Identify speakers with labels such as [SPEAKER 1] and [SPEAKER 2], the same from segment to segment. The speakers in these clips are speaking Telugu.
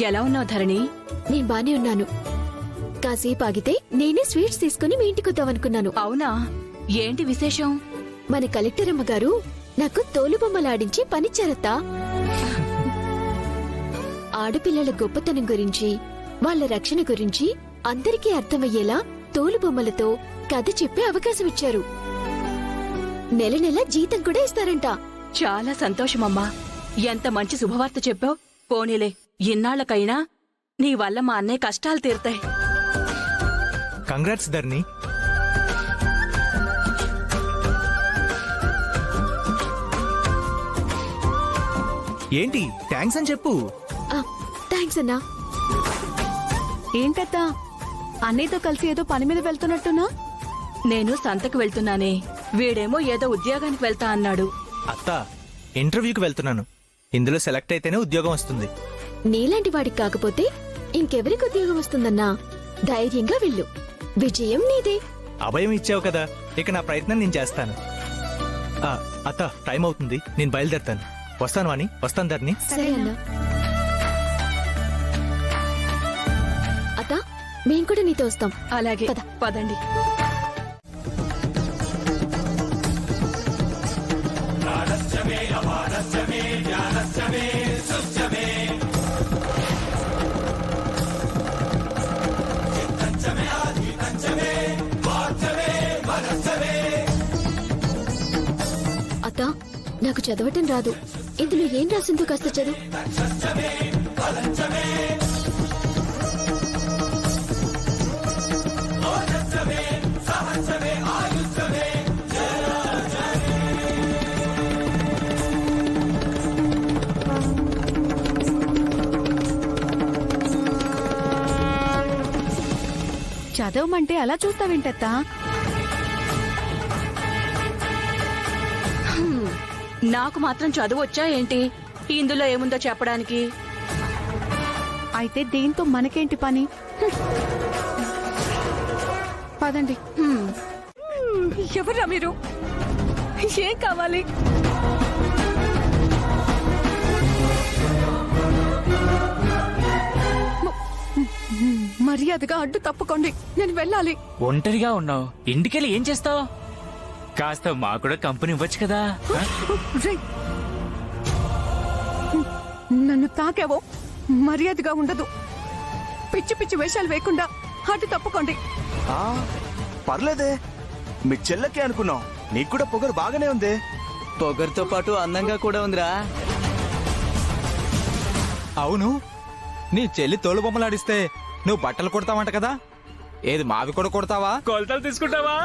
[SPEAKER 1] ఎలా ఉన్నావు ధరణి?
[SPEAKER 2] నేను బానే ఉన్నాను. కాసేపు ఆగితే నేనే స్వీట్స్ తీసుకుని మీ ఇంటికి వద్దామనుకున్నాను.
[SPEAKER 1] అవునా? ఏంటి విశేషం?
[SPEAKER 2] మన కలెక్టర్ అమ్మగారు నాకు తోలుబొమ్మలాడించి పనిచ్చారత్తా. ఆడపిల్లల గొప్పతనం గురించి, వాళ్ళ రక్షణ గురించి అందరికీ అర్థమయ్యేలా తోలుబొమ్మలతో కథ చెప్పే అవకాశం ఇచ్చారు. నెల నెల జీతం కూడా ఇస్తారంట.
[SPEAKER 1] చాలా సంతోషమమ్మా. ఎంత మంచి శుభవార్త చెప్పావు. పోనీలే, ఇన్నాళ్లకైనా నీ వల్ల మా అన్నయ్య కష్టాలు తీరుతాయి.
[SPEAKER 3] కంగ్రాట్స్ ధర్ని. ఏంటి థ్యాంక్స్ అని చెప్పు.
[SPEAKER 2] థ్యాంక్స్ అన్నా.
[SPEAKER 4] ఏంటత్తా అన్నయ్యతో కలిసి ఏదో పని మీద వెళ్తున్నట్టున్నా?
[SPEAKER 1] నేను సంతకు వెళ్తున్నానే, వీడేమో ఏదో ఉద్యోగానికి వెళ్తా అన్నాడు.
[SPEAKER 3] అత్త, ఇంటర్వ్యూకి వెళ్తున్నాను. ఇందులో సెలెక్ట్ అయితేనే ఉద్యోగం వస్తుంది.
[SPEAKER 2] నీలాంటి వాడికి కాకపోతే ఇంకెవరికి ఉద్యోగం వస్తుందన్నా? ధైర్యంగా వెళ్ళు, విజయం నీదే.
[SPEAKER 3] అభయం ఇచ్చావు కదా, ఇక నా ప్రయత్నం నేను చేస్తాను. అత్త, టైం అవుతుంది, నేను బయలుదేరుతాను. వస్తాను వాణి, వస్తాను ధర్ని.
[SPEAKER 2] సరే అన్నా. అత్త, మేం కూడా నీతో వస్తాం.
[SPEAKER 1] అలాగే,
[SPEAKER 2] పద.
[SPEAKER 1] పదండి.
[SPEAKER 2] అత్త, నాకు చదవటం రాదు. ఇందులో ఏం రాసిందో కాస్త చదువు.
[SPEAKER 4] చదవమంటే అలా చూస్తావేంటత్తా?
[SPEAKER 1] నాకు మాత్రం చదువు వచ్చా ఏంటి? ఇందులో ఏముందో చెప్పడానికి?
[SPEAKER 4] అయితే దీంతో మనకేంటి పని? పదండి.
[SPEAKER 1] ఎవరా మీరు? ఏం కావాలి?
[SPEAKER 4] మర్యాదగా అడ్డు తప్పుకోండి, నేను వెళ్ళాలి.
[SPEAKER 5] ఒంటరిగా ఉన్నావు, ఇంటికెళ్ళి ఏం చేస్తావు? కాస్త మా కూడా కంపెనీ ఇవ్వచ్చు కదా.
[SPEAKER 4] రేయ్, నన్ను తాకావో మర్యాదగా ఉండదు. పిచ్చి పిచ్చి వేషాలు వేయకుండా అడ్డు తప్పుకోండి.
[SPEAKER 6] పర్లేదే, మీ చెల్లకే అనుకున్నాం. నీకు కూడా పొగరు బాగానే ఉంది.
[SPEAKER 7] పొగరుతో పాటు అందంగా కూడా ఉందిరా.
[SPEAKER 3] అవును, నీ చెల్లి తోలు బొమ్మలాడిస్తే నువ్వు బట్టలు కొడతావంట కదా. ఏది మావి కూడా కొడతావా?
[SPEAKER 5] కొలతలు తీసుకుంటావా?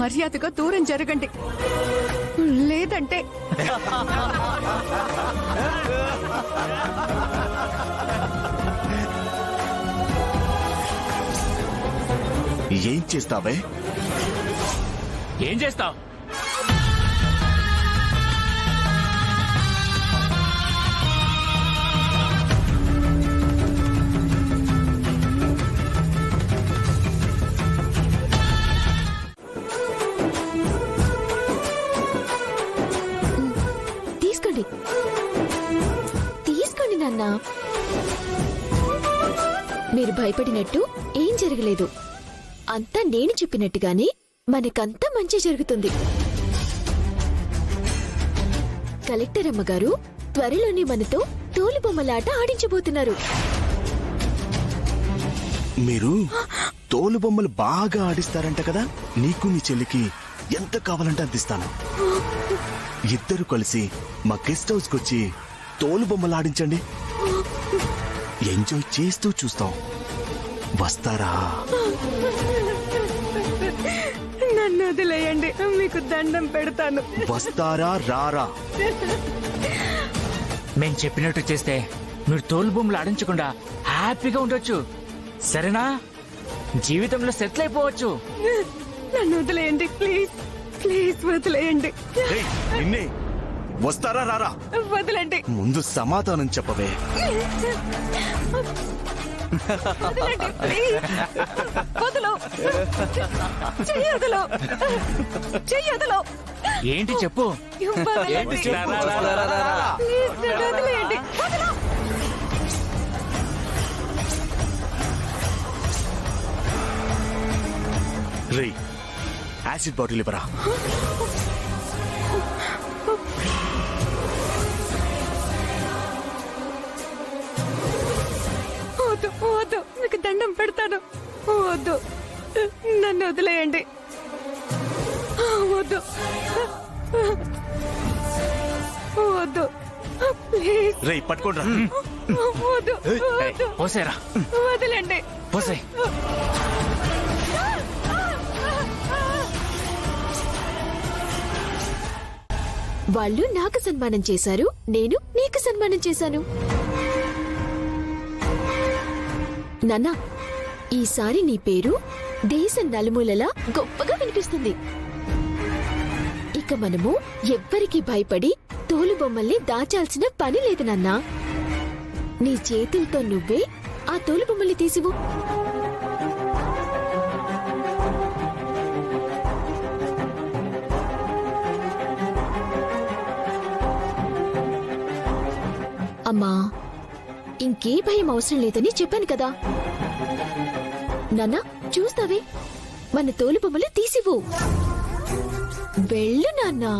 [SPEAKER 4] మర్యాదగా దూరం జరగండి, లేదంటే
[SPEAKER 6] ఏం చేస్తావే?
[SPEAKER 5] ఏం చేస్తావు?
[SPEAKER 2] తీసుకోండి, తీసుకోండి నాన్న. మీరు భయపడినట్టు ఏం జరగలేదు. అంతా నేను చెప్పినట్టుగానే మనకంతా మంచి జరుగుతుంది. కలెక్టర్ అమ్మగారు త్వరలోనే మనతో తోలుబొమ్మలాట ఆడించబోతున్నారు.
[SPEAKER 6] మీరు తోలు బొమ్మలు బాగా ఆడిస్తారంట కదా. నీకు నీ చెల్లికి ఎంత కావాలంటే అందిస్తాను. ఇద్దరు కలిసి మా గెస్ట్ హౌస్ కొచ్చి తోలు బొమ్మలు ఆడించండి. ఎంజాయ్ చేస్తూ చూస్తాం. వస్తారా?
[SPEAKER 4] నన్ను వదిలేయండి, మీకు దండం పెడతాను.
[SPEAKER 6] వస్తారా రారా?
[SPEAKER 5] మేం చెప్పినట్టు చేస్తే మీరు తోలు బొమ్మలు ఆడించకుండా హ్యాపీగా ఉండొచ్చు, సరేనా? జీవితంలో సెటిల్ అయిపోవచ్చు.
[SPEAKER 4] నన్ను వదిలేయండి, ప్లీజ్ ప్లీజ్ వదిలేయండి.
[SPEAKER 6] ఏయ్, నిన్నే. వస్తారా రారా?
[SPEAKER 4] వదిలేండి.
[SPEAKER 6] ముందు సమాధానం చెప్పవే.
[SPEAKER 4] వదలండి, ప్లీజ్. వదలు. చెయ్యి వదలు. చెయ్యి వదలు.
[SPEAKER 5] ఏంటి చెప్పు.
[SPEAKER 4] వదలండి. ప్లీజ్, నన్ను వదిలేయండి. వదలు.
[SPEAKER 6] రే యాసిడ్ బాటిల్ ఇవ్వరా.
[SPEAKER 4] వద్దు, వద్దు, మీకు దండం పెడతాను. వద్దు, నన్ను వదిలేయండి. వద్దు, వద్దు, ప్లీజ్.
[SPEAKER 6] రే పట్టుకోండి.
[SPEAKER 4] వద్దు, వద్దు,
[SPEAKER 5] పోసేరా,
[SPEAKER 4] వదిలేండి.
[SPEAKER 5] పోసే.
[SPEAKER 2] వాళ్ళు నాకు సన్మానం చేశారు, నేను నీకు సన్మానం చేశాను. నాన్న, ఈసారి నీ పేరు దేశం నలుమూలలా గొప్పగా వినిపిస్తుంది. ఇక మనము ఎవ్వరికి భయపడి తోలుబొమ్మల్ని దాచాల్సిన పని లేదు నాన్నా. నీ చేతులతో నువ్వే ఆ తోలుబొమ్మల్ని తీసివు. అమ్మా, ఇంకే భయం అవసరం లేదని చెప్పాను కదా. నాన్న, చూస్తావే, మన తోలుబొమ్మలు తీసివు. వెళ్ళు నాన్నా.